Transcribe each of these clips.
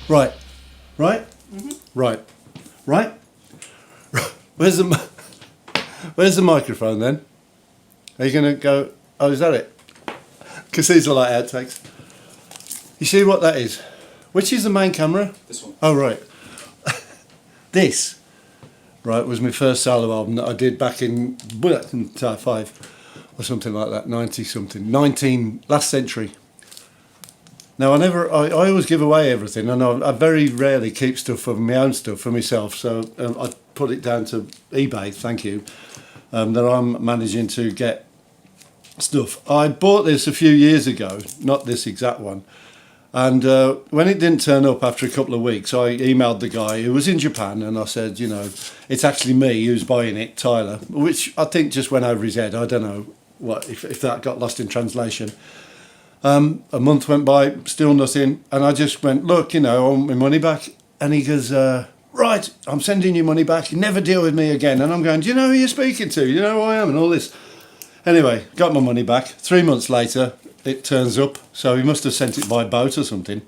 Right. Right? Right. Right? Where's the microphone then? Are you going to go, oh, is that it? Because these are like outtakes. You see what that is? Which is the main camera? This one. Oh, right. This, right, was my first solo album that I did back in 5 or something like that, 90-something, 19, last century. Now, I always give away everything, and I very rarely keep stuff of my own stuff for myself, so I put it down to eBay, thank you, that I'm managing to get stuff. I bought this a few years ago, not this exact one, and when it didn't turn up after a couple of weeks, I emailed the guy who was in Japan, and I said, you know, it's actually me who's buying it, Tyler, which I think just went over his head. I don't know what if that got lost in translation. A month went by, still nothing, and I just went, look, you know, I want my money back. And he goes, right, I'm sending you money back, never deal with me again. And I'm going, do you know who you're speaking to? You know who I am and all this. Anyway, got my money back. 3 months later, it turns up, so he must have sent it by boat or something.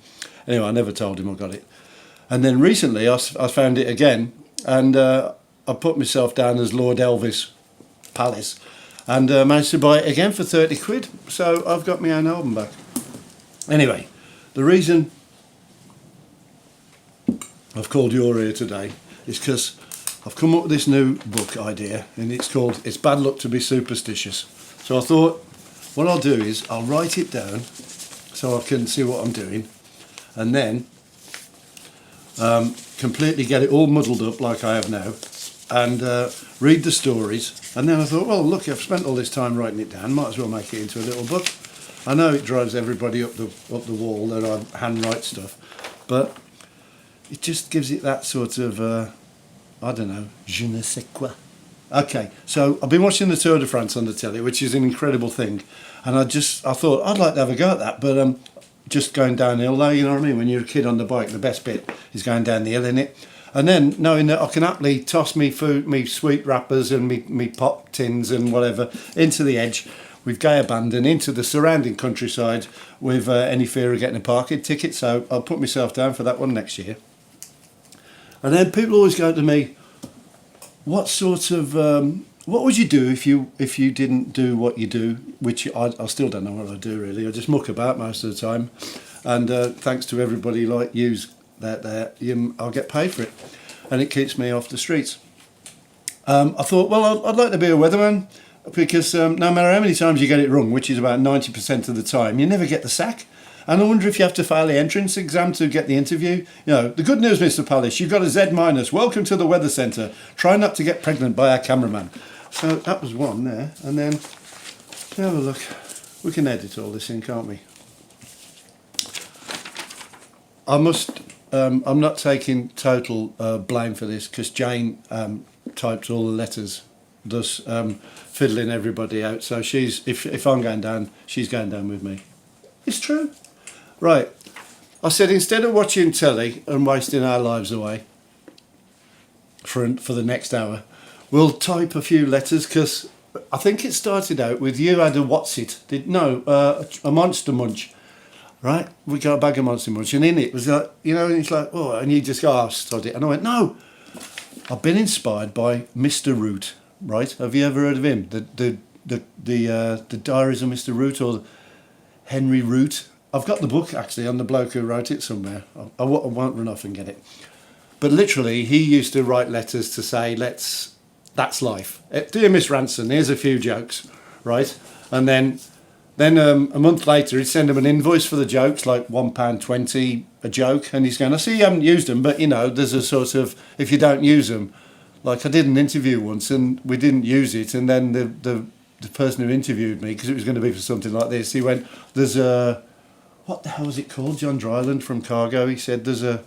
Anyway, I never told him I got it. And then recently I found it again, and I put myself down as Lord Elvis Palace, and managed to buy it again for 30 quid. So I've got my own album back. Anyway, the reason I've called you all here today is because I've come up with this new book idea, and it's called It's Bad Luck to be Superstitious. So I thought what I'll do is I'll write it down so I can see what I'm doing, and then completely get it all muddled up like I have now, and read the stories. And then I thought, well, look, I've spent all this time writing it down, might as well make it into a little book. I know it drives everybody up the wall that I handwrite stuff, but it just gives it that sort of, I don't know, je ne sais quoi. Okay, so I've been watching the Tour de France on the telly, which is an incredible thing, and I thought I'd like to have a go at that, but just going downhill though, you know what I mean? When you're a kid on the bike, the best bit is going down the hill, innit? And then knowing that I can happily toss me food, me sweet wrappers and me pop tins and whatever into the edge with gay abandon into the surrounding countryside with any fear of getting a parking ticket. So I'll put myself down for that one next year. And then people always go to me, what sort of what would you do if you didn't do what you do? Which I still don't know what I do really. I just muck about most of the time, and thanks to everybody like yous that I'll get paid for it, and it keeps me off the streets. I thought, well, I'd like to be a weatherman, because no matter how many times you get it wrong, which is about 90% of the time, you never get the sack. And I wonder if you have to fail the entrance exam to get the interview. You know, the good news, Mr. Pallas, you've got a Z-. Welcome to the weather centre. Try not to get pregnant by our cameraman. So that was one there. And then, have a look. We can edit all this in, can't we? I'm not taking total blame for this, because Jane types all the letters, thus fiddling everybody out. So if I'm going down, she's going down with me. It's true. Right, I said instead of watching telly and wasting our lives away for the next hour, we'll type a few letters, because I think it started out with you had a a Monster Munch, right? We got a bag of Monster Munch, and in it was like, you know, and it's like, oh, and you just go, oh, sod it. And I went, no, I've been inspired by Mr. Root, right? Have you ever heard of him? The Diaries of Mr. Root, or Henry Root. I've got the book actually on the bloke who wrote it somewhere. I won't run off and get it. But literally, he used to write letters to say, that's life. Dear Miss Ranson, here's a few jokes, right? And then a month later, he'd send him an invoice for the jokes, like £1.20 a joke. And he's going, I see you haven't used them, but, you know, there's a sort of, if you don't use them, like I did an interview once and we didn't use it. And then the person who interviewed me, because it was going to be for something like this, he went, there's a, what the hell was it called? John Dryland from Cargo. He said there's a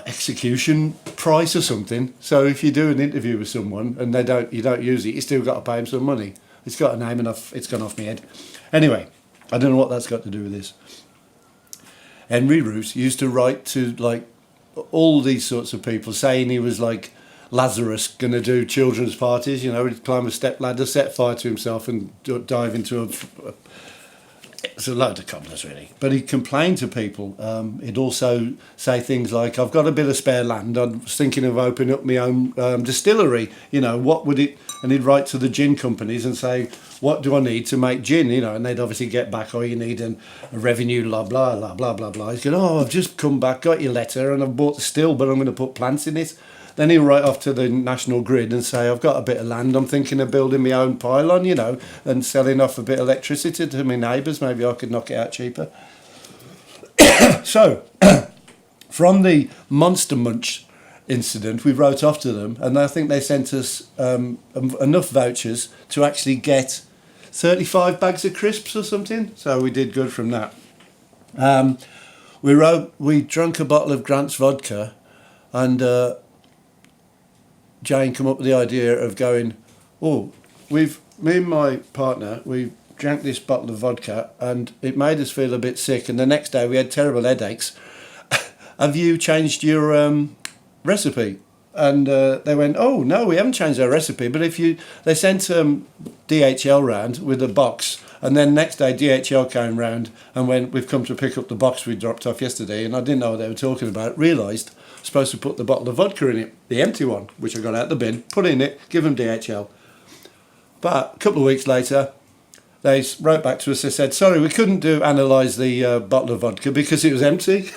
execution price or something. So if you do an interview with someone and you don't use it, you still got to pay them some money. It's got a name and it's gone off my head. Anyway, I don't know what that's got to do with this. Henry Root used to write to like all these sorts of people, saying he was like Lazarus going to do children's parties. You know, he'd climb a step ladder, set fire to himself and dive into It's a load of cobblers, really. But he'd complain to people. He'd also say things like, I've got a bit of spare land. I was thinking of opening up my own distillery. You know, what would it... And he'd write to the gin companies and say, what do I need to make gin? You know, and they'd obviously get back, oh, you need a revenue, blah, blah, blah, blah, blah, blah. He's going, oh, I've just come back, got your letter, and I've bought the still, but I'm going to put plants in it. Then he'll write off to the national grid and say, I've got a bit of land, I'm thinking of building my own pylon, you know, and selling off a bit of electricity to my neighbours. Maybe I could knock it out cheaper. So, from the Monster Munch incident, we wrote off to them, and I think they sent us enough vouchers to actually get 35 bags of crisps or something. So we did good from that. We drank a bottle of Grant's vodka, and Jane come up with the idea of going, oh, me and my partner, we drank this bottle of vodka and it made us feel a bit sick, and the next day we had terrible headaches. Have you changed your recipe? And they went, oh no, we haven't changed our recipe, but they sent DHL round with a box, and then next day DHL came round and went, we've come to pick up the box we dropped off yesterday, and I didn't know what they were talking about. Realised I was supposed to put the bottle of vodka in it, the empty one, which I got out the bin, put in it, give them DHL. But a couple of weeks later, they wrote back to us, they said, sorry, we couldn't analyse the bottle of vodka because it was empty,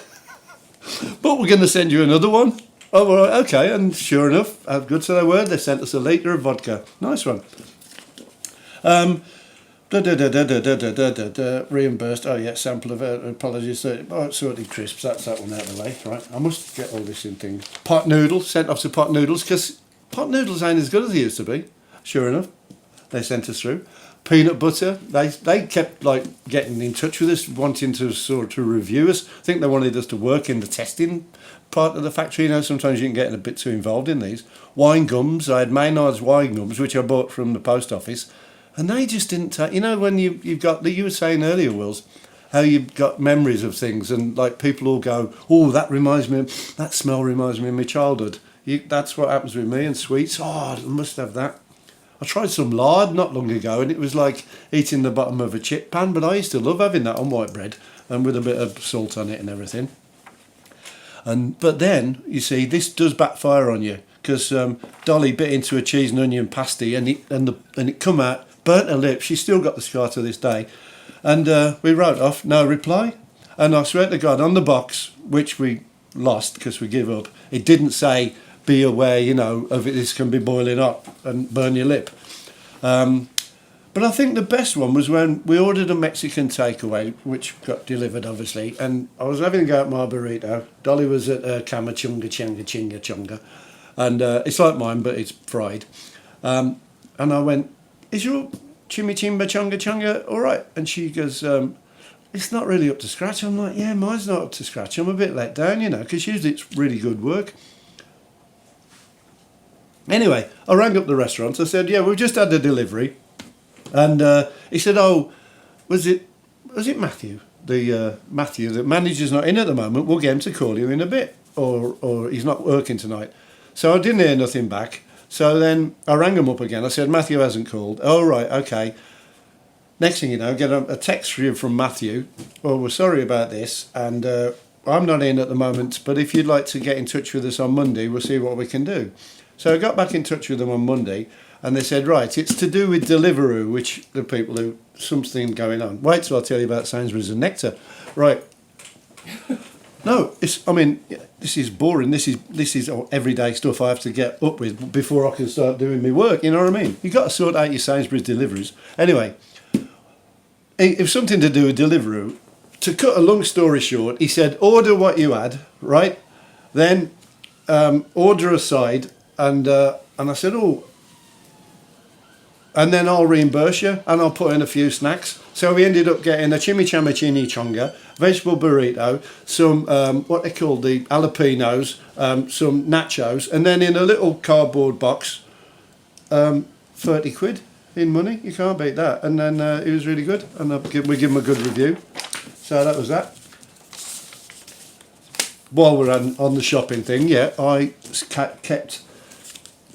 but we're going to send you another one. Oh, well, okay, and sure enough, how good so they were, they sent us a litre of vodka. Nice one. Reimbursed, oh yeah, sample of apologies. Sorted crisps, that's that one out of the way. Right, I must get all this in things. Pot noodles, sent off to pot noodles, because pot noodles ain't as good as they used to be. Sure enough, they sent us through. Peanut butter, they kept like getting in touch with us, wanting to sort of review us. I think they wanted us to work in the testing part of the factory. You know, sometimes you can get a bit too involved in these. Wine gums, I had Maynard's wine gums, which I bought from the post office, and they just didn't take, you know, when you've got, you were saying earlier, Wills, how you've got memories of things, and like people all go, oh, that smell reminds me of my childhood. That's what happens with me, and sweets, oh, I must have that. I tried some lard not long ago, and it was like eating the bottom of a chip pan, but I used to love having that on white bread and with a bit of salt on it and everything. But then, you see, this does backfire on you, because Dolly bit into a cheese and onion pasty, and it come out, burnt her lip. She's still got the scar to this day. And we wrote off, no reply. And I swear to God, on the box, which we lost because we give up, it didn't say, be aware, you know, of it, this can be boiling hot and burn your lip. But I think the best one was when we ordered a Mexican takeaway, which got delivered, obviously, and I was having a go at my burrito. Dolly was at Kamachunga Chinga Chunga, and it's like mine, but it's fried. And I went, is your chimichimba chunga chunga all right? And she goes, it's not really up to scratch. I'm like, yeah, mine's not up to scratch. I'm a bit let down, you know, because usually it's really good work. Anyway, I rang up the restaurant. I said, yeah, we've just had a delivery. And he said, oh, was it Matthew? Matthew, the manager's not in at the moment. We'll get him to call you in a bit. Or he's not working tonight. So I didn't hear nothing back. So then I rang him up again. I said, Matthew hasn't called. Oh, right, okay. Next thing you know, I get a text from Matthew. Well, we're sorry about this. And I'm not in at the moment. But if you'd like to get in touch with us on Monday, we'll see what we can do. So I got back in touch with them on Monday, and they said, right, it's to do with Deliveroo, which the people who, something going on. Wait till I tell you about Sainsbury's and Nectar. Right. No, this is boring. This is everyday stuff I have to get up with before I can start doing my work, you know what I mean? You've got to sort out your Sainsbury's deliveries. Anyway, it was something to do with Deliveroo. To cut a long story short, he said, order what you had, right? Then order a side. And I said, oh, and then I'll reimburse you, and I'll put in a few snacks. So we ended up getting a chimichanga chonga, vegetable burrito, some, what they call the jalapenos, some nachos, and then in a little cardboard box, 30 quid in money. You can't beat that. And then it was really good, and we give him a good review. So that was that. While we're on the shopping thing, yeah, I kept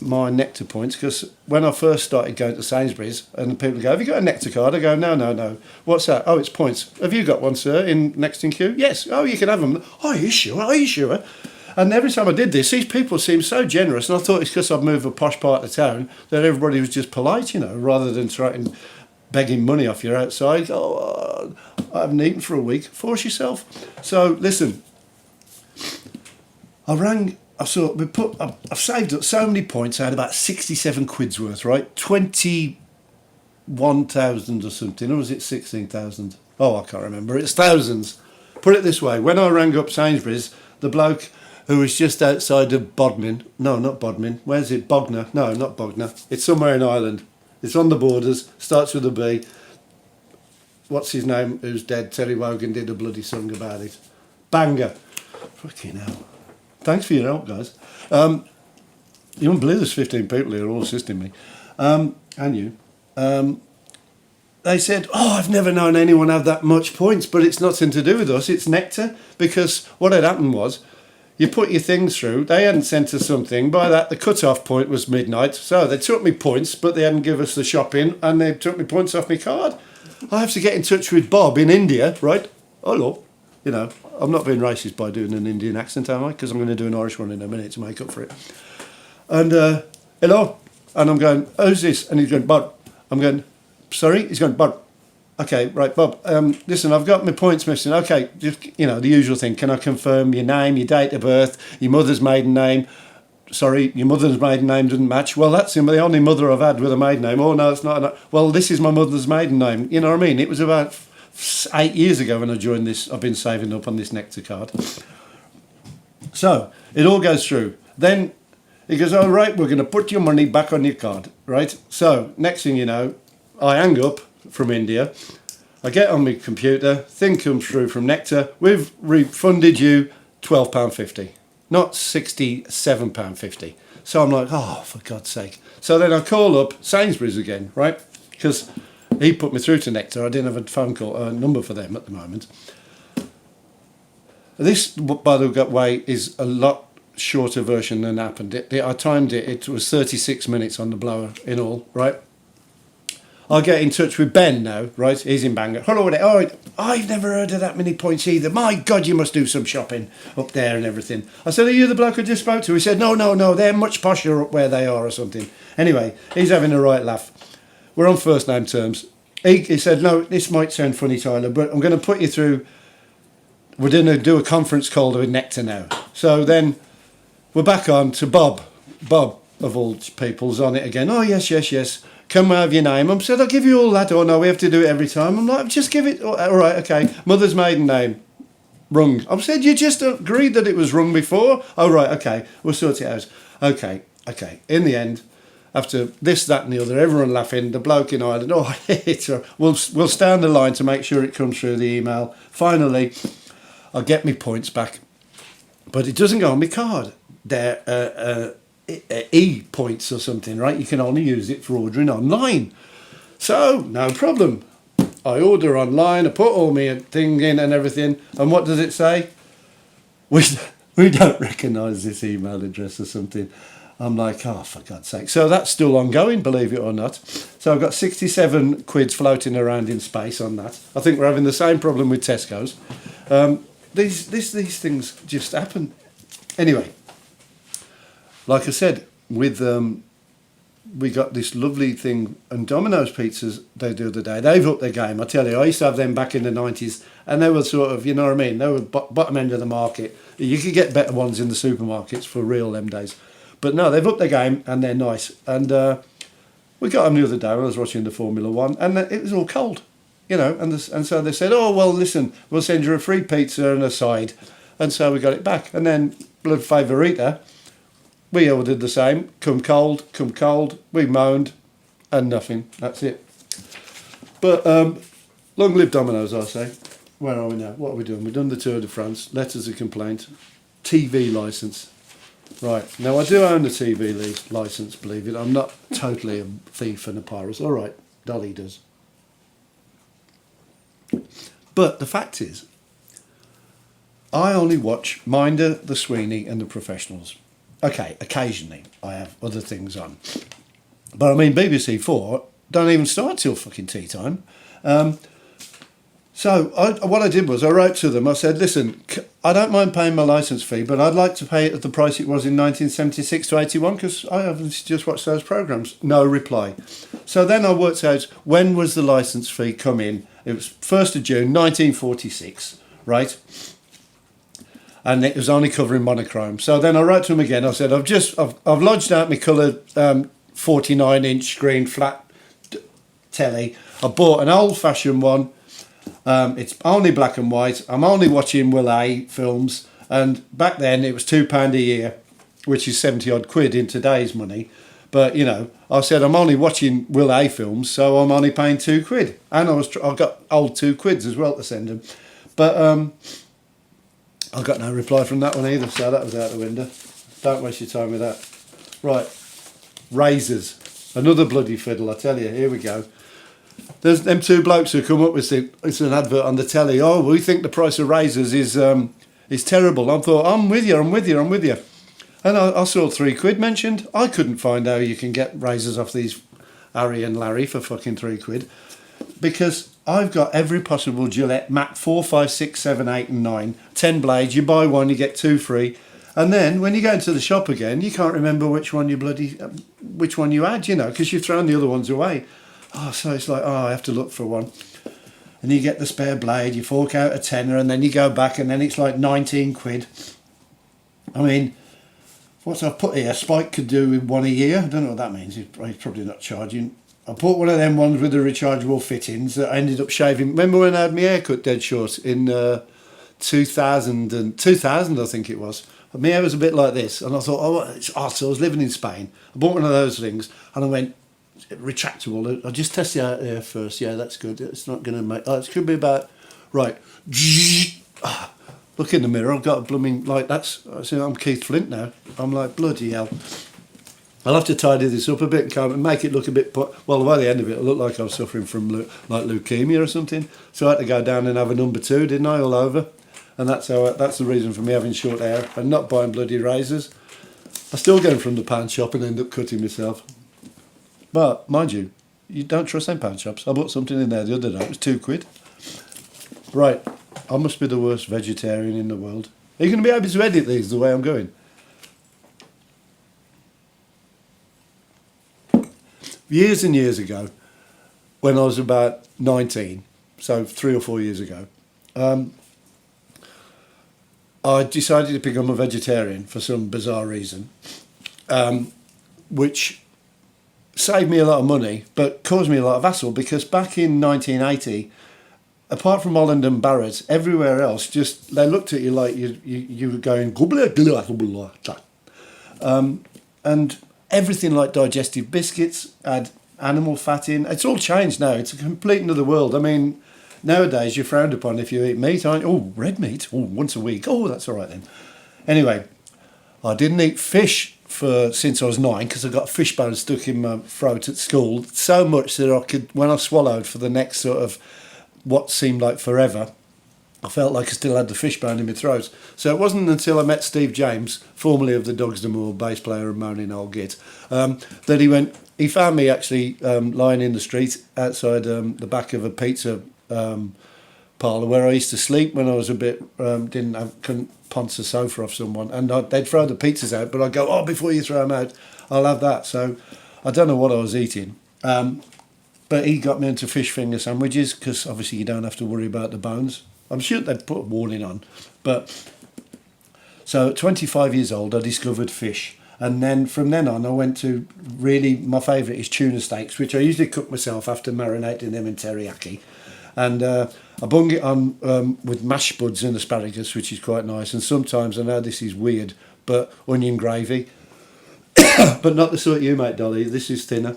my Nectar points, because when I first started going to Sainsbury's and people go, have you got a Nectar card? I go, no. What's that? Oh, it's points. Have you got one, sir, next in queue? Yes. Oh, you can have them. Oh, are you sure? Are you sure? And every time I did this, these people seemed so generous, and I thought it's because I'd moved a posh part of town that everybody was just polite, rather than trying begging money off you outside. Oh, I haven't eaten for a week. Force yourself. So listen, I've saved up so many points. I had about 67 quid's worth, right? 21,000 or something, or was it 16,000? Oh, I can't remember. It's thousands. Put it this way: when I rang up Sainsbury's, the bloke who was just outside of Bodmin, no, not Bodmin. Where's it? Bognor? No, not Bognor. It's somewhere in Ireland. It's on the borders. Starts with a B. What's his name? Who's dead? Terry Wogan did a bloody song about it. Banger. Fucking hell. Thanks for your help, guys. You wouldn't believe there's 15 people here all assisting me. And you. They said, I've never known anyone have that much points, but it's nothing to do with us. It's Nectar. Because what had happened was, you put your things through, they hadn't sent us something. By that, the cut-off point was midnight. So they took me points, but they hadn't given us the shopping, and they took me points off my card. I have to get in touch with Bob in India, right? Hello. I'm not being racist by doing an Indian accent, am I? Because I'm going to do an Irish one in a minute to make up for it. And, hello. And I'm going, who's this? And he's going, Bob. I'm going, sorry? He's going, Bob. Okay, right, Bob. Listen, I've got my points missing. Okay, just, the usual thing. Can I confirm your name, your date of birth, your mother's maiden name? Sorry, your mother's maiden name doesn't match. Well, that's the only mother I've had with a maiden name. Oh, no, it's not. Well, this is my mother's maiden name. You know what I mean? It was about 8 years ago when I joined this. I've been saving up on this Nectar card. So, it all goes through. Then he goes, all right, we're going to put your money back on your card, right? So, next thing you know, I hang up from India. I get on my computer, thing comes through from Nectar. We've refunded you £12.50, not £67.50. So I'm like, oh, for God's sake. So then I call up Sainsbury's again, right? Because he put me through to Nectar. I didn't have a phone call number for them at the moment. This, by the way, is a lot shorter version than happened. I timed it. It was 36 minutes on the blower in all, right? I'll get in touch with Ben now, right? He's in Bangor. Hello there. Oh, I've never heard of that many points either. My God, you must do some shopping up there and everything. I said, are you the bloke I just spoke to? He said, no, they're much posher up where they are or something. Anyway, he's having a right laugh. We're on first name terms. He said, no, this might sound funny, Tyler, but I'm going to put you through. We're going to do a conference call with Nectar now. So then we're back on to Bob. Bob, of all people's, on it again. Oh, yes. Can we have your name? I said, I'll give you all that. Oh, no, we have to do it every time. I'm like, just give it. All right, okay. Mother's maiden name. Rung. I said, you just agreed that it was rung before. Oh, right, okay. We'll sort it out. Okay. In the end, after this, that and the other, everyone laughing, the bloke in Ireland, we'll stay on the line to make sure it comes through the email. Finally, I'll get my points back. But it doesn't go on my card. They're e-points or something, right? You can only use it for ordering online. So, no problem. I order online, I put all my thing in and everything, and what does it say? We don't recognise this email address or something. I'm like, oh, for God's sake. So that's still ongoing, believe it or not. So I've got 67 quids floating around in space on that. I think we're having the same problem with Tesco's. These things just happen. Anyway, like I said, with we got this lovely thing, and Domino's pizzas they do the day. They've upped their game. I tell you, I used to have them back in the 90s, and they were sort of, you know what I mean? They were bottom end of the market. You could get better ones in the supermarkets for real them days. But no, they've upped their game, and they're nice. And we got them the other day when I was watching the Formula One, and it was all cold, and so they said, oh, well, listen, we'll send you a free pizza and a side. And so we got it back. And then, blood favorita, we all did the same. Come cold. We moaned, and nothing. That's it. But long live Domino's, I say. Where are we now? What are we doing? We've done the Tour de France, letters of complaint, TV licence. Right, now I do own a TV licence, believe it. I'm not totally a thief and a pirate. All right, Dolly does. But the fact is, I only watch Minder, The Sweeney and The Professionals. Okay, occasionally I have other things on. But I mean, BBC 4 don't even start till fucking tea time. So what I did was I wrote to them. I said, listen, I don't mind paying my licence fee, but I'd like to pay it at the price it was in 1976 to 81 because I haven't just watched those programmes. No reply. So then I worked out when was the licence fee come in. It was 1st of June 1946, right? And it was only covering monochrome. So then I wrote to them again. I said, I've lodged out my colour 49-inch screen flat telly. I bought an old-fashioned one. It's only black and white. I'm only watching Will A films, and back then it was £2 a year, which is 70 odd quid in today's money. But you know, I said I'm only watching Will A films, so I'm only paying £2, and I got old £2 as well to send them. But I got no reply from that one either, so that was out the window. Don't waste your time with that. Right, razors, another bloody fiddle. I tell you, here we go. There's them two blokes who come up with it's an advert on the telly. Oh, we think the price of razors is terrible. I thought, I'm with you. And I saw £3 mentioned. I couldn't find how you can get razors off these Harry and Larry for fucking £3. Because I've got every possible Gillette Mac 4, 5, 6, 7, 8 and 9. 10 blades, you buy one, you get 2 free. And then when you go into the shop again, you can't remember which one you had, you know, because you've thrown the other ones away. Oh, so it's like, I have to look for one. And you get the spare blade, you fork out a tenner, and then you go back, and then it's like £19. I mean, what I've put here, Spike could do with one a year. I don't know what that means. He's probably not charging. I bought one of them ones with the rechargeable fittings that I ended up shaving. Remember when I had my hair cut dead short in 2000, I think it was. My hair was a bit like this, and I thought, oh, it's arse. I was living in Spain. I bought one of those things, and I went, retractable. I'll just test it out there first. Yeah, that's good. It's not going to make... Oh, it could be about... Right. Look in the mirror. I've got a blooming... Like, I'm Keith Flint now. I'm like, bloody hell. I'll have to tidy this up a bit and make it look a bit... Well, by the end of it, it'll look like I was suffering from like leukemia or something. So I had to go down and have a number 2, didn't I, all over? And that's the reason for me having short hair and not buying bloody razors. I still go from the pound shop and end up cutting myself. But, mind you, you don't trust them pound shops. I bought something in there the other day. It was £2. Right, I must be the worst vegetarian in the world. Are you going to be able to edit these the way I'm going? Years and years ago, when I was about 19, so 3 or 4 years ago, I decided to become a vegetarian for some bizarre reason, which saved me a lot of money, but caused me a lot of hassle, because back in 1980, apart from Holland and Barrett, everywhere else, just they looked at you like you were going, and everything like digestive biscuits had animal fat in. It's all changed now. It's a complete another world. I mean, nowadays you're frowned upon if you eat meat, aren't you? Oh, red meat? Oh, once a week. Oh, that's all right then. Anyway, I didn't eat fish since I was 9, because I got a fish bone stuck in my throat at school so much that I could, when I swallowed for the next sort of what seemed like forever, I felt like I still had the fish bone in my throat. So it wasn't until I met Steve James, formerly of the Dogs d'Amour, bass player and moaning old git, that he found me actually lying in the street outside the back of a pizza parlour where I used to sleep when I was a bit, couldn't ponce a sofa off someone, and they'd throw the pizzas out, but I'd go, oh, before you throw them out, I'll have that. So I don't know what I was eating, but he got me into fish finger sandwiches, because obviously you don't have to worry about the bones. I'm sure they'd put a warning on, but so at 25 years old I discovered fish, and then from then on I went to, really my favourite is tuna steaks, which I usually cook myself after marinating them in teriyaki. And I bung it on with mashed spuds and asparagus, which is quite nice. And sometimes, I know this is weird, but onion gravy. But not the sort you make, Dolly. This is thinner.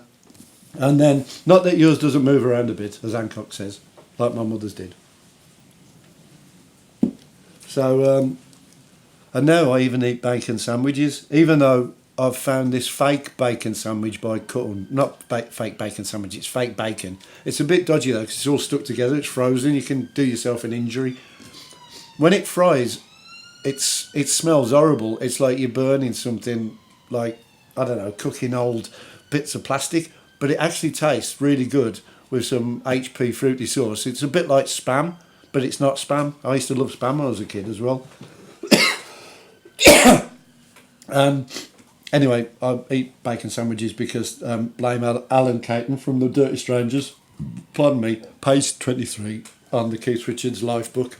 And then, not that yours doesn't move around a bit, as Hancock says, like my mother's did. So, and now I even eat bacon sandwiches, even though I've found this fake bacon sandwich by Cutton. Not fake bacon sandwich, it's fake bacon. It's a bit dodgy though, because it's all stuck together, it's frozen, you can do yourself an injury. When it fries, it smells horrible. It's like you're burning something, like, I don't know, cooking old bits of plastic, but it actually tastes really good with some HP fruity sauce. It's a bit like Spam, but it's not Spam. I used to love Spam when I was a kid as well. Anyway, I eat bacon sandwiches because blame Alan Caton from the Dirty Strangers, pardon me, page 23 on the Keith Richards Life book.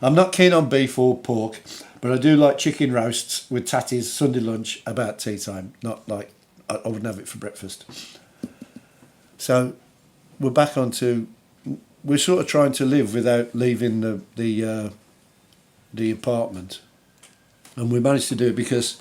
I'm not keen on beef or pork, but I do like chicken roasts with tatties Sunday lunch about tea time. Not like I wouldn't have it for breakfast. So we're back onto, we're sort of trying to live without leaving the apartment, and we managed to do it because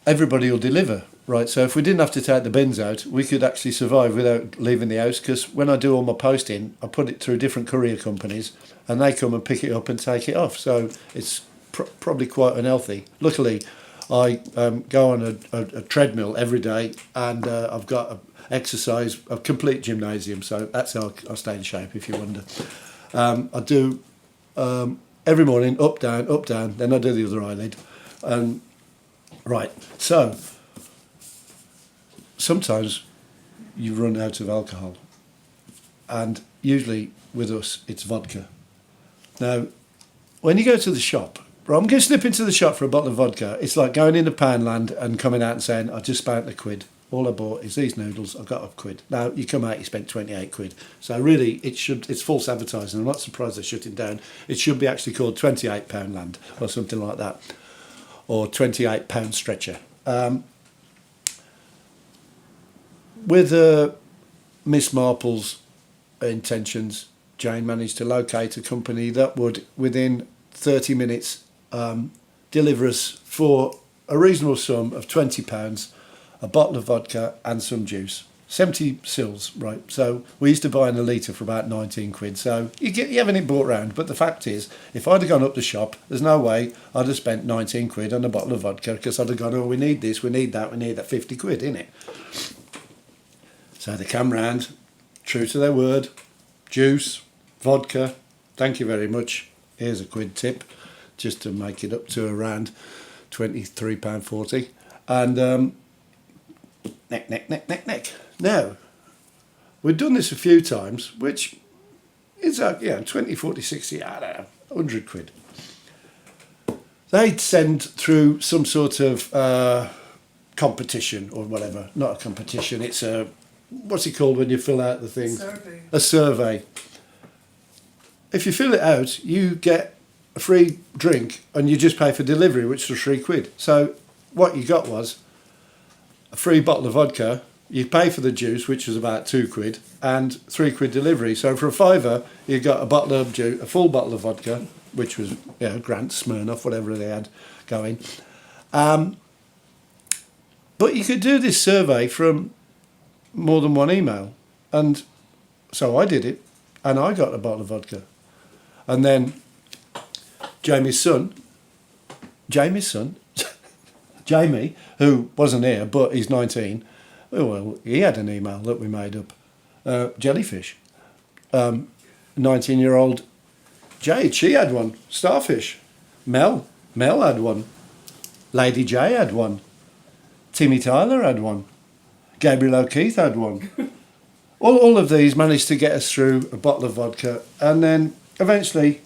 everybody will deliver, right? So if we didn't have to take the bins out, we could actually survive without leaving the house, because when I do all my posting, I put it through different courier companies and they come and pick it up and take it off. So it's probably quite unhealthy. Luckily, I go on a treadmill every day, and I've got a complete gymnasium, so that's how I stay in shape, if you wonder. I do every morning, up, down, then I do the other eyelid. Right, so sometimes you run out of alcohol, and usually with us it's vodka. Now, when you go to the shop, I'm going to slip into the shop for a bottle of vodka. It's like going into Poundland and coming out and saying, I just spent £1. All I bought is these noodles, I got £1. Now, you come out, you spent 28 quid. So really, it's false advertising. I'm not surprised they're shutting down. It should be actually called £28 Poundland or something like that, or £28 stretcher. With Miss Marple's intentions, Jane managed to locate a company that would, within 30 minutes, deliver us for a reasonable sum of £20, a bottle of vodka and some juice. 70 sills, right? So we used to buy in a litre for about 19 quid. So you're having it brought round. But the fact is, if I'd have gone up the shop, there's no way I'd have spent 19 quid on a bottle of vodka, because I'd have gone, oh, we need this, we need that, 50 quid, innit? So they come round, true to their word, juice, vodka, thank you very much, here's a quid tip, just to make it up to around £23.40. And neck. Now, we've done this a few times, which is 20, 40, 60, I don't know, 100 quid. They'd send through some sort of competition or whatever. Not a competition, it's a, what's it called when you fill out the thing? A survey. If you fill it out, you get a free drink and you just pay for delivery, which was £3. So what you got was a free bottle of vodka, you pay for the juice, which was about £2, and £3 delivery. So for a fiver, you got a bottle of juice, a full bottle of vodka, which was Grant, Smirnoff, whatever they had going. But you could do this survey from more than one email, and so I did it, and I got a bottle of vodka, and then Jamie, who wasn't here, but he's 19, well, he had an email that we made up. Jellyfish. 19-year-old Jade, she had one. Starfish. Mel had one. Lady J had one. Timmy Tyler had one. Gabriel O'Keefe had one. all of these managed to get us through a bottle of vodka, and then eventually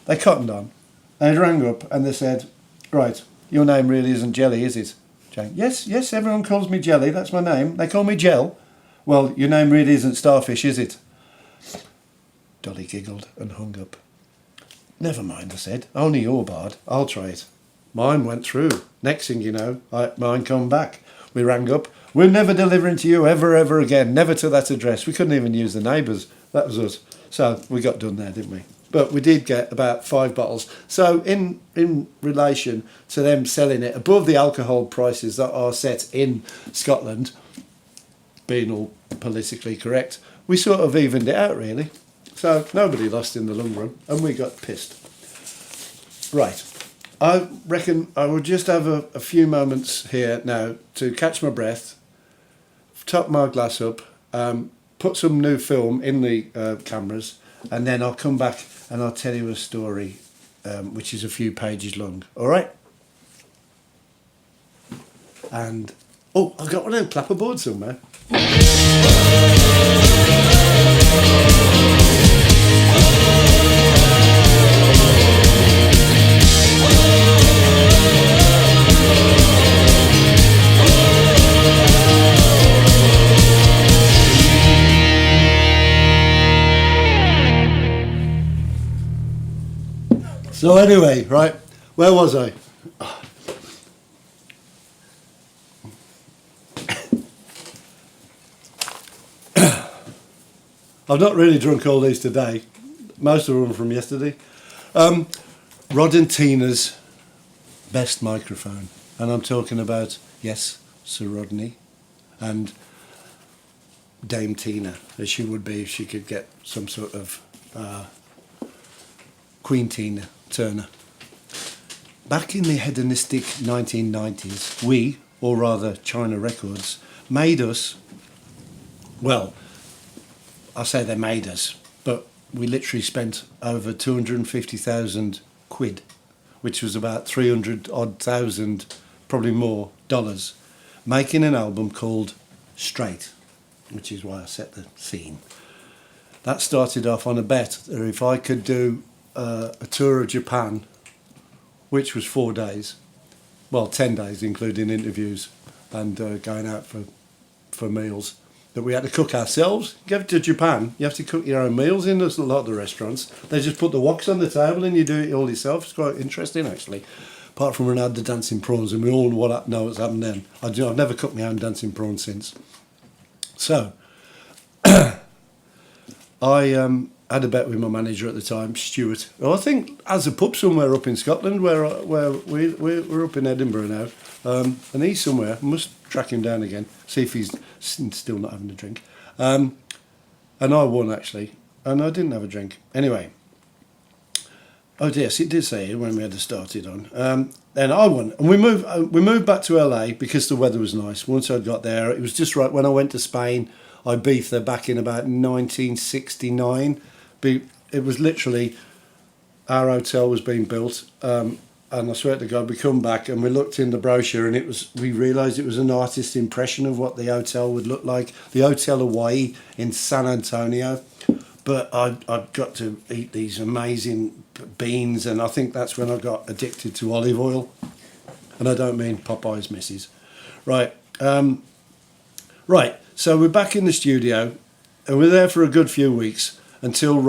they cottoned on. They rang up and they said, right, your name really isn't Jelly, is it? Jane, yes, everyone calls me Jelly, that's my name. They call me Gel. Well, your name really isn't Starfish, is it? Dolly giggled and hung up. Never mind, I said, only your bard, I'll try it. Mine went through. Next thing you know, mine come back. We rang up, we're never delivering to you ever again, never to that address. We couldn't even use the neighbours, that was us. So we got done there, didn't we? But we did get about 5 bottles. So in relation to them selling it above the alcohol prices that are set in Scotland, being all politically correct, we sort of evened it out, really. So nobody lost in the long run, and we got pissed. Right. I reckon I will just have a few moments here now to catch my breath, top my glass up, put some new film in the cameras, and then I'll come back and I'll tell you a story which is a few pages long. All right. And oh, I've got one of them clapperboards somewhere. So anyway, right, where was I? I've not really drunk all these today. Most of them from yesterday. Rod and Tina's best microphone. And I'm talking about, yes, Sir Rodney and Dame Tina, as she would be if she could get some sort of Queen Tina Turner. Back in the hedonistic 1990s, we, or rather China Records, made us, well, I say they made us, but we literally spent over 250,000 quid, which was about 300 odd thousand, probably more, dollars, making an album called Straight, which is why I set the scene. That started off on a bet that if I could do a tour of Japan, which was 4 days, well, 10 days, including interviews and going out for meals, that we had to cook ourselves. You go to Japan, you have to cook your own meals in a lot of the restaurants. They just put the woks on the table and you do it all yourself. It's quite interesting, actually. Apart from when I had the dancing prawns, and we all know what's happened then. I've never cooked my own dancing prawns since. So, I had a bet with my manager at the time, Stuart. Well, I think as a pub somewhere up in Scotland, where we're up in Edinburgh now, and he's somewhere. I must track him down again, see if he's still not having a drink. And I won actually, and I didn't have a drink anyway. Oh yes, it did say when we had started on. Then I won, and we moved back to LA because the weather was nice. Once I got there, it was just right when I went to Spain. Ibiza back in about 1969. It was literally, our hotel was being built, and I swear to God, we come back and we looked in the brochure, and we realised it was an artist's impression of what the hotel would look like. The Hotel Hawaii in San Antonio. But I got to eat these amazing beans, and I think that's when I got addicted to olive oil. And I don't mean Popeye's missus. Right. Right. So we're back in the studio, and we're there for a good few weeks until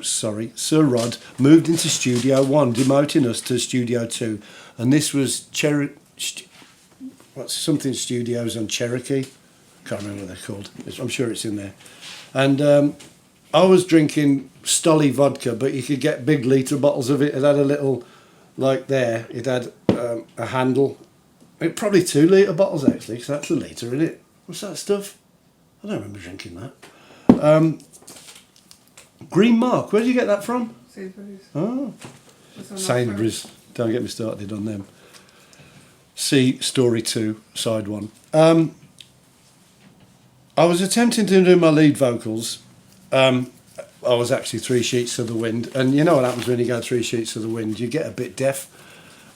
Sir Rod moved into Studio 1, demoting us to Studio 2. And this was something studios on Cherokee. Can't remember what they're called. I'm sure it's in there. And I was drinking Stolly vodka, but you could get big litre bottles of it. It had a little, like there, it had a handle. Probably 2 litre bottles actually, because that's a litre in it. What's that stuff? I don't remember drinking that. Green Mark, where did you get that from? Sainsbury's. Oh, Sainsbury's. Don't get me started on them. See Story 2, Side 1. I was attempting to do my lead vocals. I was actually 3 sheets to the wind, and you know what happens when you go 3 sheets to the wind, you get a bit deaf.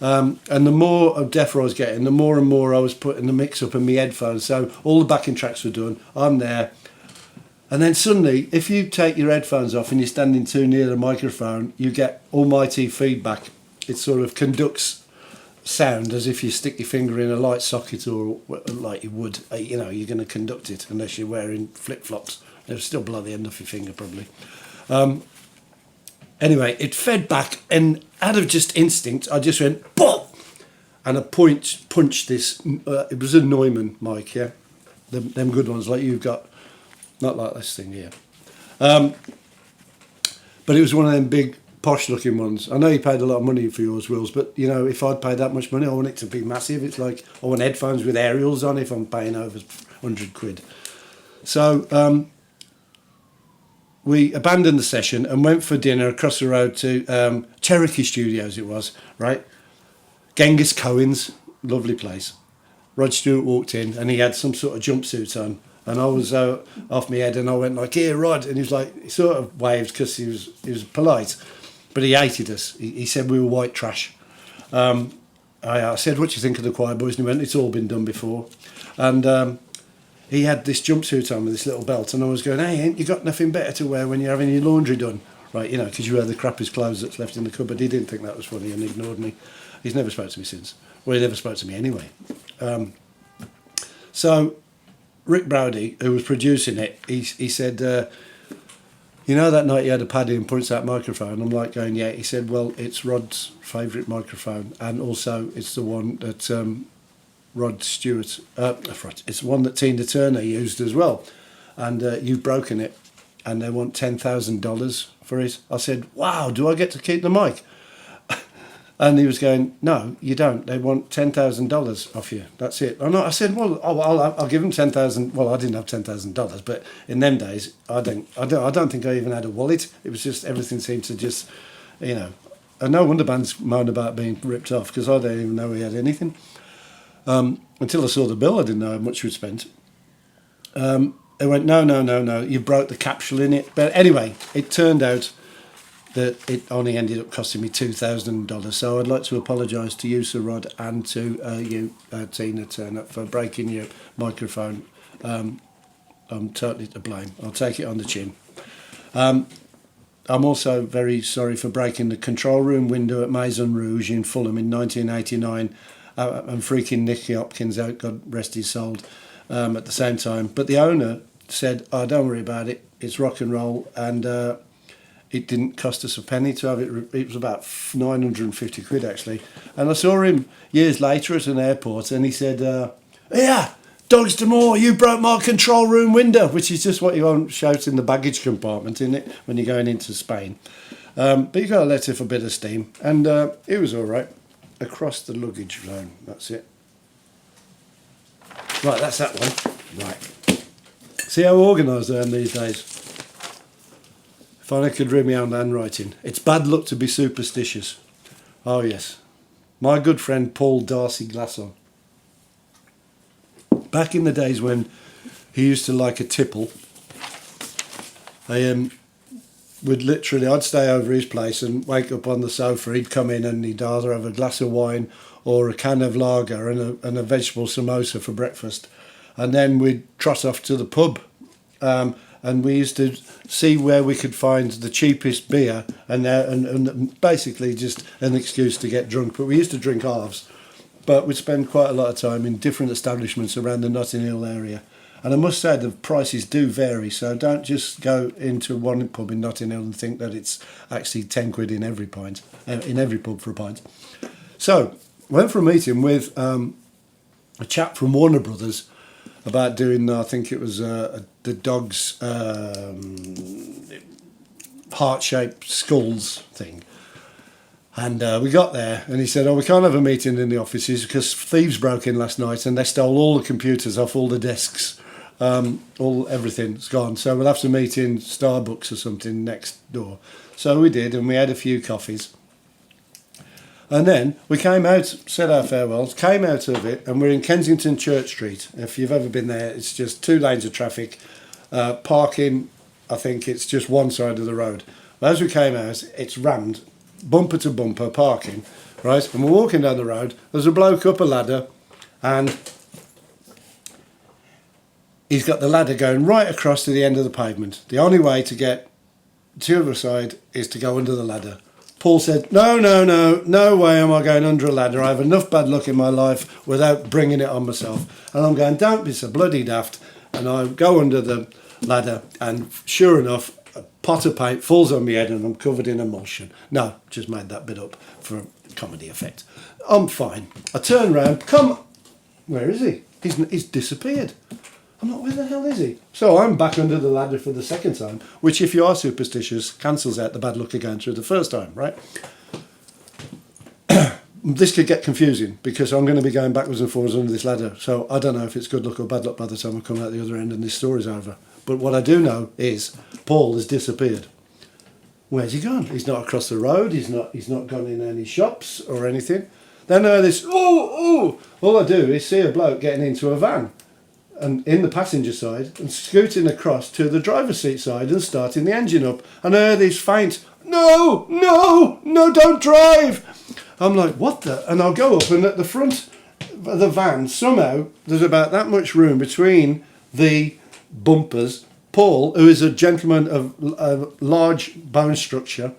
And the more deafer I was getting, the more and more I was putting the mix up in my headphones, so all the backing tracks were done, I'm there, and then suddenly, if you take your headphones off and you're standing too near the microphone, you get almighty feedback. It sort of conducts sound as if you stick your finger in a light socket, or like you would, you're going to conduct it, unless you're wearing flip-flops. It'll still blow the end off your finger, probably. Anyway, it fed back, and out of just instinct, I just went, BOP! And I punched this, it was a Neumann mic, yeah? Them good ones, like you've got, not like this thing here. But it was one of them big, posh-looking ones. I know you paid a lot of money for yours, Wills, but, if I'd paid that much money, I want it to be massive. It's like, I want headphones with aerials on if I'm paying over 100 quid. So, we abandoned the session and went for dinner across the road to Cherokee Studios, it was, right? Genghis Cohen's, lovely place. Rod Stewart walked in and he had some sort of jumpsuit on, and I was off my head, and I went like, "Here, Rod," and he was like, he sort of waved because he was polite, but he hated us. He said we were white trash. I said, what do you think of the choir boys? And he went, it's all been done before. And he had this jumpsuit on with this little belt, and I was going, hey, ain't you got nothing better to wear when you're having your laundry done? Right, you know, because you wear the crappiest clothes that's left in the cupboard. He didn't think that was funny and ignored me. He's never spoke to me since. Well, he never spoke to me anyway. So Rick Browdy, who was producing it, he said, you know that night you had a paddy and points out microphone? I'm like going, yeah. He said, well, it's Rod's favourite microphone, and also it's the one that Rod Stewart, it's the one that Tina Turner used as well, and you've broken it, and they want $10,000 for it. I said, wow, do I get to keep the mic? And he was going, no, you don't. They want $10,000 off you. That's it. I said, well, I'll give them $10,000. Well, I didn't have $10,000, but in them days, I don't think I even had a wallet. It was just everything seemed to just, you know. And no wonder bands moan about being ripped off, because I don't even know we had anything. Until I saw the bill, I didn't know how much we'd spent. They went, no, you broke the capsule in it. But anyway, it turned out that it only ended up costing me $2,000. So I'd like to apologise to you, Sir Rod, and to you, Tina Turner, for breaking your microphone. I'm totally to blame. I'll take it on the chin. I'm also very sorry for breaking the control room window at Maison Rouge in Fulham in 1989 and freaking Nicky Hopkins out, God rest his soul, at the same time. But the owner said, oh, don't worry about it, it's rock and roll, and it didn't cost us a penny to have it. It was about 950 quid actually. And I saw him years later at an airport, and he said, yeah, Dogs D'Amour, you broke my control room window, which is just what you won't shout in the baggage compartment, isn't it, when you're going into Spain. But you got to let off a bit of steam, and it was all right. Across the luggage zone, that's it. Right, that's that one. Right. See how organised I am these days. If only I could read my own handwriting. It's bad luck to be superstitious. Oh yes. My good friend Paul Darcy Glasson. Back in the days when he used to like a tipple, I'd stay over his place and wake up on the sofa. He'd come in and he'd either have a glass of wine or a can of lager and a vegetable samosa for breakfast. And then we'd trot off to the pub. And we used to see where we could find the cheapest beer and basically just an excuse to get drunk. But we used to drink halves. But we'd spend quite a lot of time in different establishments around the Notting Hill area. And I must say the prices do vary, so don't just go into one pub in Notting Hill and think that it's actually 10 quid in every pint, in every pub for a pint. So, went for a meeting with a chap from Warner Brothers about doing, I think it was the dog's heart-shaped skulls thing. And we got there, and he said, oh, we can't have a meeting in the offices because thieves broke in last night and they stole all the computers off all the desks. Everything's gone. So we'll have to meet in Starbucks or something next door. So we did, and we had a few coffees. And then we came out, said our farewells, came out of it, and we're in Kensington Church Street. If you've ever been there, it's just 2 lanes of traffic. Parking, I think it's just one side of the road. But as we came out, it's rammed, bumper to bumper, parking, right? And we're walking down the road. There's a bloke up a ladder, and he's got the ladder going right across to the end of the pavement. The only way to get to the other side is to go under the ladder. Paul said, no way am I going under a ladder. I have enough bad luck in my life without bringing it on myself. And I'm going, don't be so bloody daft. And I go under the ladder, and sure enough, a pot of paint falls on my head and I'm covered in emulsion. No, just made that bit up for comedy effect. I'm fine. I turn round, where is he? He's disappeared. I'm like, where the hell is he? So I'm back under the ladder for the second time, which if you are superstitious, cancels out the bad luck of going through the first time, right? This could get confusing because I'm going to be going backwards and forwards under this ladder. So I don't know if it's good luck or bad luck by the time I come out the other end and this story's over. But what I do know is Paul has disappeared. Where's he gone? He's not across the road. He's not gone in any shops or anything. Then I hear this, all I do is see a bloke getting into a van. and in the passenger side and scooting across to the driver's seat side and starting the engine up. And I heard this faint, no, no, no, don't drive. I'm like, what the? And I'll go up, and at the front of the van, somehow, there's about that much room between the bumpers. Paul, who is a gentleman of a large bone structure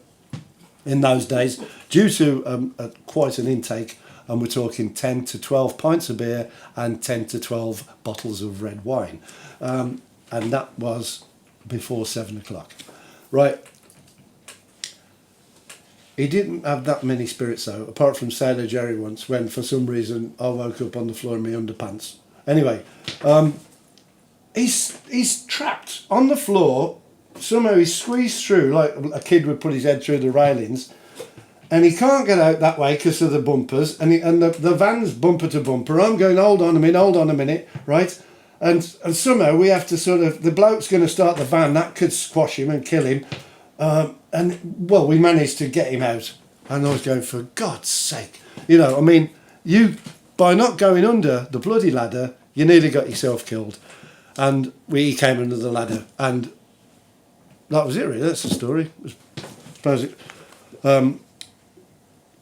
in those days, due to quite an intake, and we're talking 10 to 12 pints of beer and 10 to 12 bottles of red wine. And that was before 7 o'clock. Right. He didn't have that many spirits though, apart from Sailor Jerry once, when for some reason I woke up on the floor in my underpants. Anyway, he's trapped on the floor. Somehow he's squeezed through like a kid would put his head through the railings. And he can't get out that way because of the bumpers, and the van's bumper to bumper. I'm going, hold on a minute, right? And somehow we have to sort of, the bloke's going to start the van, that could squash him and kill him. And, well, we managed to get him out. And I was going, for God's sake. You know, I mean, by not going under the bloody ladder, you nearly got yourself killed. And he came under the ladder. And that was it, really. That's the story.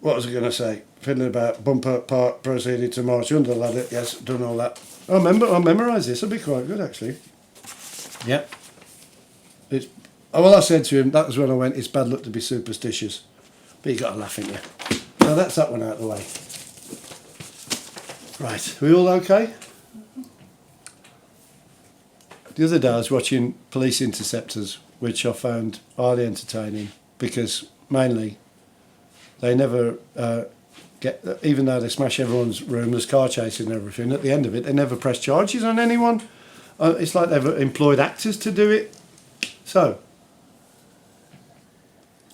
What was I going to say? Fiddling about, bumper part, proceeded to march under the ladder. Yes, done all that. I memorised this. It'll be quite good, actually. Yep. Well, I said to him, that was when I went, it's bad luck to be superstitious. But you got to laugh, ain't you? Now that's that one out of the way. Right, we all okay? The other day I was watching Police Interceptors, which I found highly entertaining, because mainly they never get, even though they smash everyone's room, there's car chasing and everything, at the end of it they never press charges on anyone. It's like they've employed actors to do it. So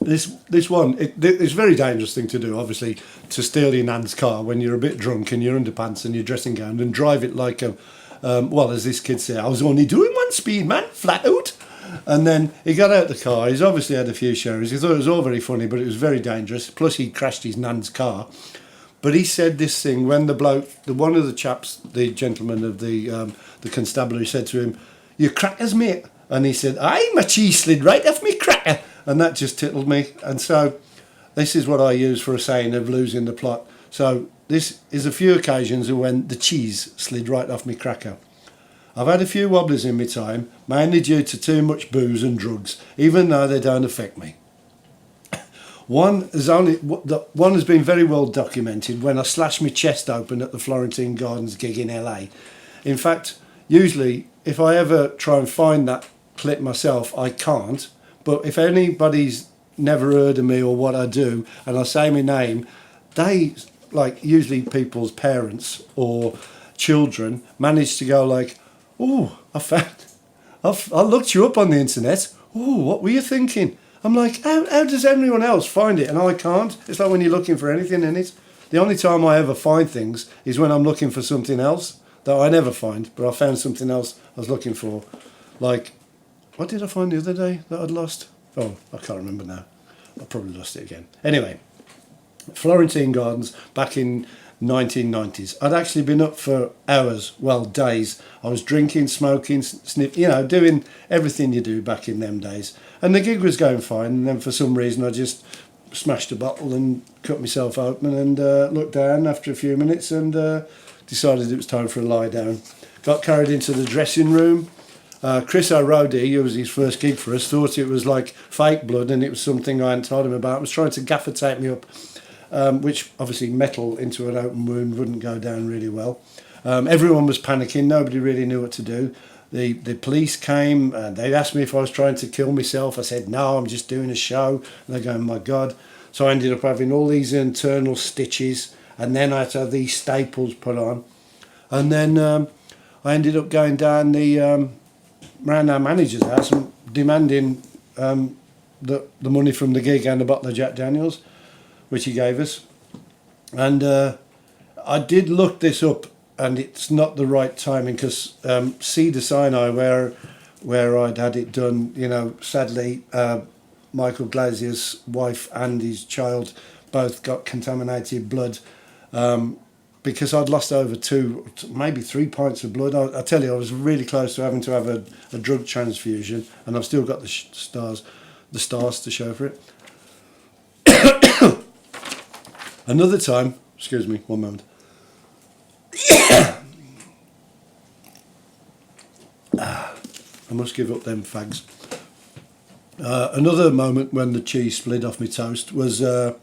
this one, it's a very dangerous thing to do, obviously, to steal your nan's car when you're a bit drunk in your underpants and your dressing gown and drive it like a, well, as this kid said, I was only doing one speed, man, flat out. And then he got out the car. He's obviously had a few shows. He thought it was all very funny, but it was very dangerous. Plus, he crashed his nan's car. But he said this thing when the bloke, one of the chaps, the gentleman of the constabulary, said to him, "You crackers, mate." And he said, "Aye, my cheese slid right off me cracker." And that just tickled me. And so this is what I use for a saying of losing the plot. So this is a few occasions of when the cheese slid right off me cracker. I've had a few wobblers in my time, mainly due to too much booze and drugs, even though they don't affect me. One has been very well documented when I slashed my chest open at the Florentine Gardens gig in LA. In fact, usually if I ever try and find that clip myself, I can't. But if anybody's never heard of me or what I do, and I say my name, they, like usually people's parents or children, manage to go like, "Oh, I looked you up on the internet. Oh, what were you thinking?" I'm like, how does everyone else find it and I can't? It's like when you're looking for anything in it. The only time I ever find things is when I'm looking for something else that I never find, but I found something else I was looking for. Like, what did I find the other day that I'd lost? Oh, I can't remember now. I probably lost it again. Anyway, Florentine Gardens back in 1990s. I'd actually been up for hours, well, days. I was drinking, smoking, doing everything you do back in them days. And the gig was going fine, and then for some reason I just smashed a bottle and cut myself open and looked down after a few minutes and decided it was time for a lie down. Got carried into the dressing room. Chris O'Roady, who was his first gig for us, thought it was like fake blood and it was something I hadn't told him about. Was trying to gaffer tape me up, which obviously metal into an open wound wouldn't go down really well. Everyone was panicking. Nobody really knew what to do. The police came and they asked me if I was trying to kill myself. I said, no, I'm just doing a show. And they're going, my God. So I ended up having all these internal stitches, and then I had to have these staples put on. And then I ended up going down round our manager's house and demanding the money from the gig and a bottle of Jack Daniels, which he gave us. And I did look this up, and it's not the right timing because Cedar Sinai, where I'd had it done, sadly, Michael Glazier's wife and his child both got contaminated blood because I'd lost over 2, maybe 3 pints of blood. I tell you, I was really close to having to have a drug transfusion, and I've still got the stars to show for it. Another time, excuse me, one moment. I must give up them fags. Another moment when the cheese slid off my toast was in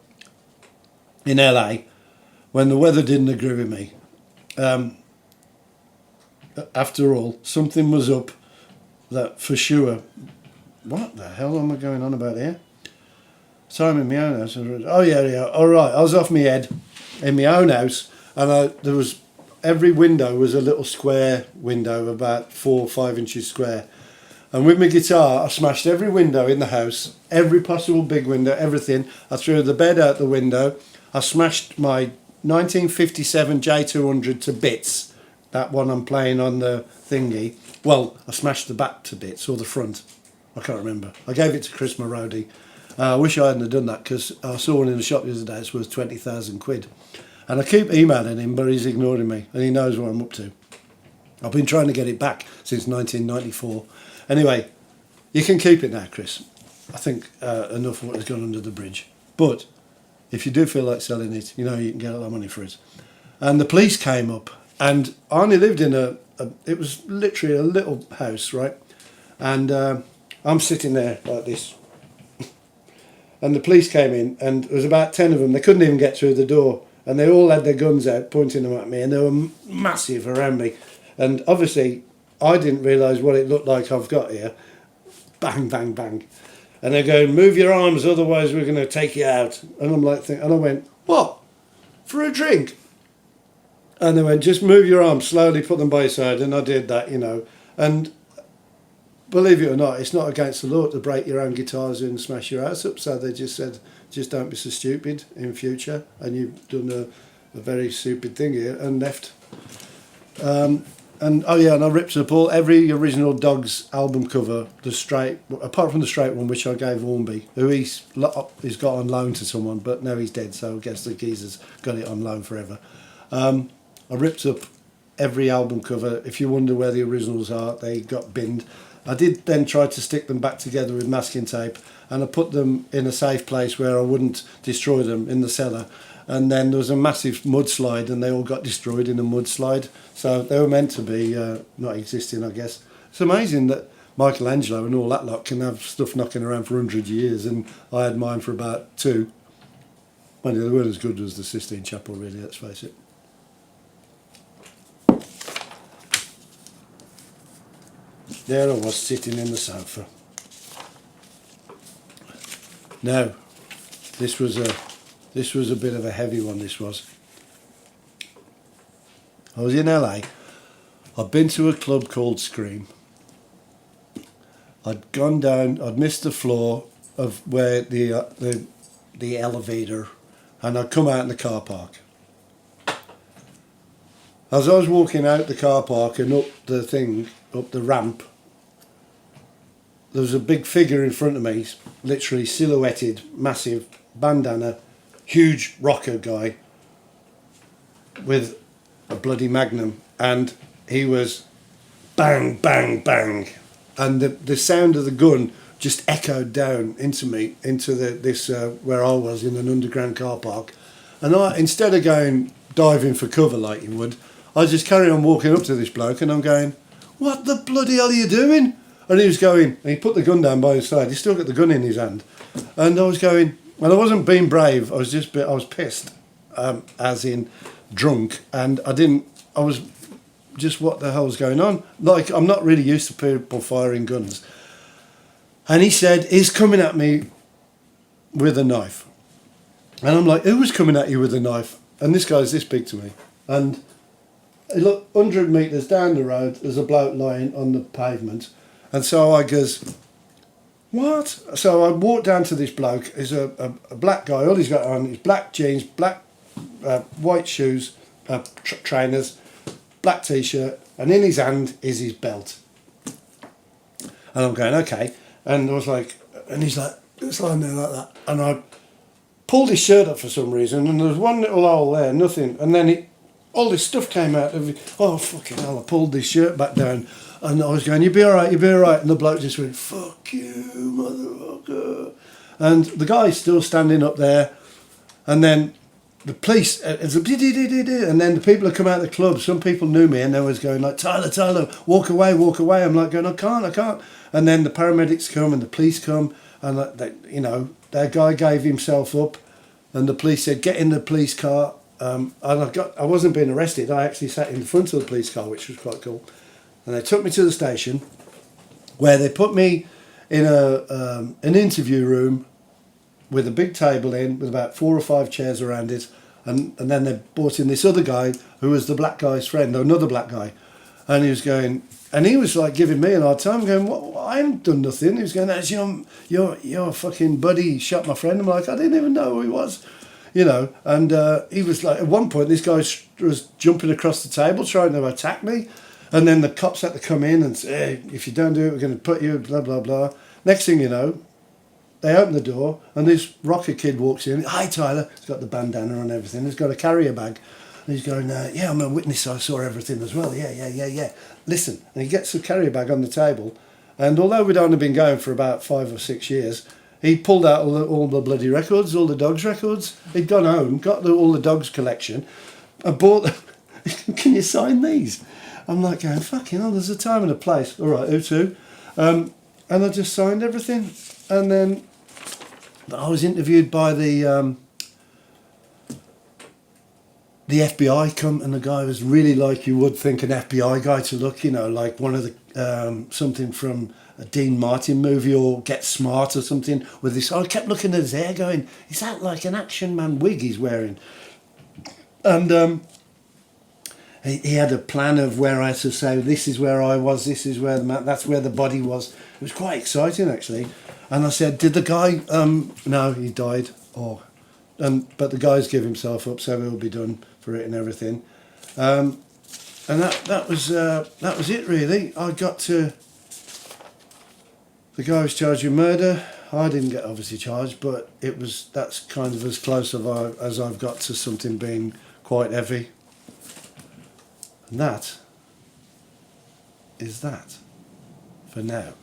LA, when the weather didn't agree with me. After all, something was up that for sure. What the hell am I going on about here? So I'm in my own house. Oh yeah, all right. I was off my head in my own house, and there was every window was a little square window, about 4 or 5 inches square. And with my guitar, I smashed every window in the house, every possible big window, everything. I threw the bed out the window. I smashed my 1957 J200 to bits. That one I'm playing on the thingy. Well, I smashed the back to bits, or the front. I can't remember. I gave it to Chris, my roadie. I wish I hadn't have done that, because I saw one in the shop the other day. It's worth 20,000 quid. And I keep emailing him, but he's ignoring me, and he knows what I'm up to. I've been trying to get it back since 1994. Anyway, you can keep it now, Chris. I think enough of what has gone under the bridge. But if you do feel like selling it, you know you can get a lot of money for it. And the police came up, and I only lived in it was literally a little house, right? And I'm sitting there like this. And the police came in, and there was about 10 of them. They couldn't even get through the door. And they all had their guns out, pointing them at me, and they were massive around me. And obviously, I didn't realise what it looked like I've got here. Bang, bang, bang. And they're going, move your arms, otherwise we're going to take you out. And I'm like, and I went, what? For a drink? And they went, just move your arms slowly, put them by your side. And I did that, you know. And believe it or not, it's not against the law to break your own guitars and smash your house up. So they just said, just don't be so stupid in future. And you've done a very stupid thing here, and left. And oh yeah, and I ripped up every original Dogs album cover, apart from the straight one, which I gave Hornby, who he's got on loan to someone, but now he's dead, so I guess the geezer's got it on loan forever. I ripped up every album cover. If you wonder where the originals are, they got binned. I did then try to stick them back together with masking tape, and I put them in a safe place where I wouldn't destroy them, in the cellar. And then there was a massive mudslide, and they all got destroyed in a mudslide. So they were meant to be not existing, I guess. It's amazing that Michelangelo and all that lot can have stuff knocking around for 100 years, and I had mine for about 2. Well, they weren't as good as the Sistine Chapel, really, let's face it. There I was, sitting in the sofa. Now, this was a bit of a heavy one, this was. I was in LA. I'd been to a club called Scream. I'd gone down, I'd missed the floor of where the elevator, and I'd come out in the car park. As I was walking out the car park and up the ramp, there was a big figure in front of me, literally silhouetted, massive bandana, huge rocker guy with a bloody Magnum, and he was bang, bang, bang, and the sound of the gun just echoed down into me, into this where I was in an underground car park. And instead of going diving for cover like you would, I just carry on walking up to this bloke, and I'm going, what the bloody hell are you doing? And he was going, and he put the gun down by his side. He still got the gun in his hand. And I was going, well, I wasn't being brave. I was pissed, as in drunk. And I was just, what the hell's going on? Like, I'm not really used to people firing guns. And he said, he's coming at me with a knife. And I'm like, who was coming at you with a knife? And this guy's this big to me. And look, 100 metres down the road, there's a bloke lying on the pavement. And so I goes, what? So I walked down to this bloke. He's a black guy. All he's got on is black jeans, black white shoes, trainers, black t-shirt, and in his hand is his belt. And I'm going, okay. And I was like, and he's like, it's lying there like that. And I pulled his shirt up for some reason, and there was one little hole there, nothing. And then all this stuff came out of it. Oh, fucking hell, I pulled this shirt back down. And I was going, you'll be all right, you'll be all right. And the bloke just went, fuck you, motherfucker. And the guy's still standing up there. And then the police, and then the people that come out of the club, some people knew me and they was going like, Tyler, walk away. I'm like going, I can't. And then the paramedics come and the police come and that guy gave himself up and the police said, get in the police car. And I wasn't being arrested. I actually sat in the front of the police car, which was quite cool. And they took me to the station where they put me in an interview room with a big table in with about 4 or 5 chairs around it, and then they brought in this other guy who was the black guy's friend, another black guy, and he was going, and he was like giving me an hard time, going, "What? I haven't done nothing." He was going, "That's your fucking buddy shot my friend." I'm like, I didn't even know who he was, And he was like, at one point, this guy was jumping across the table trying to attack me, and then the cops had to come in and say, hey, if you don't do it, we're going to put you, blah blah blah. Next thing you know, they open the door and this rocker kid walks in. Hi, Tyler. He's got the bandana and everything. He's got a carrier bag. And he's going, yeah, I'm a witness. I saw everything as well. Yeah. Listen. And he gets the carrier bag on the table. And although we'd only been going for about 5 or 6 years, he pulled out all the bloody records, all the dogs' records. He'd gone home, got all the dogs' collection, and bought them. Can you sign these? I'm like going, fucking hell, there's a time and a place. All right, who to? And I just signed everything. And then I was interviewed by the FBI come, and the guy was really like you would think an FBI guy to look, like one of the something from a Dean Martin movie or Get Smart or something with this. I kept looking at his hair going, is that like an Action Man wig he's wearing? And he had a plan of where I had to say, this is where I was, this is where that's where the body was. It was quite exciting actually. And I said, did the guy, no, he died. But the guy's give himself up, so he'll be done for it and everything. And that was it really. I got to, the guy was charged with murder. I didn't get obviously charged, but that's kind of as close as I've got to something being quite heavy. And that is that for now.